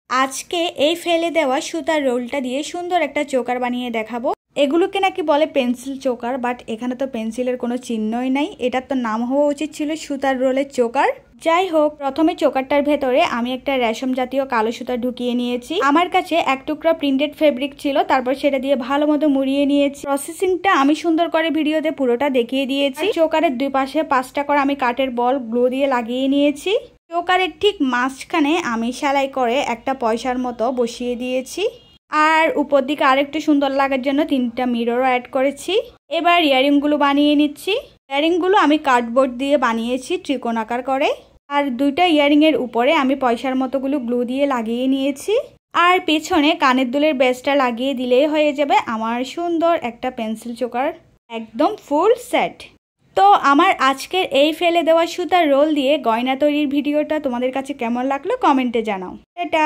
আজকে এই ফেলে দেওয়া সুতার রোলটা দিয়ে সুন্দর একটা চোকার বানিয়ে দেখাবো। এগুলোকে নাকি বলে পেন্সিল চোকার, বাট এখানে তো পেন্সিলের কোনো চিহ্নই নাই। এটার তো নাম হওয়া উচিত ছিল সুতার রোলের চোকার। যাই হোক, প্রথমে চোকারটার ভেতরে আমি একটা রেশম জাতীয় কালো সুতা ঢুকিয়ে নিয়েছি। আমার কাছে এক টুকরা প্রিন্টেড ফেব্রিক ছিল, তারপর সেটা দিয়ে ভালো মতো মুড়িয়ে নিয়েছি। প্রসেসিংটা আমি সুন্দর করে ভিডিওতে পুরোটা দেখিয়ে দিয়েছি। চোকারের দুই পাশে 5টা করে আমি কাঠের বল গ্লু দিয়ে লাগিয়ে নিয়েছি। চোকারের ঠিক মাঝখানে আমি সেলাই করে একটা পয়সার মতো বসিয়ে দিয়েছি, আর উপর দিকে আরেকটু সুন্দর লাগার জন্য 3টা মিররও অ্যাড করেছি। এবার ইয়ারিংগুলো বানিয়ে নিচ্ছি। ইয়ারিংগুলো আমি কার্ডবোর্ড দিয়ে বানিয়েছি ত্রিকোণাকার করে, আর 2টা ইয়ারিংয়ের উপরে আমি পয়সার মতোগুলো গ্লু দিয়ে লাগিয়ে নিয়েছি। আর পেছনে কানের দুলের বেসটা লাগিয়ে দিলেই হয়ে যাবে আমার সুন্দর একটা পেন্সিল চোকার, একদম ফুল সেট। তো আমার আজকের এই ফেলে দেওয়া সুতার রোল দিয়ে গয়না তৈরির ভিডিওটা তোমাদের কাছে কেমন লাগলো কমেন্টে জানাও। এটা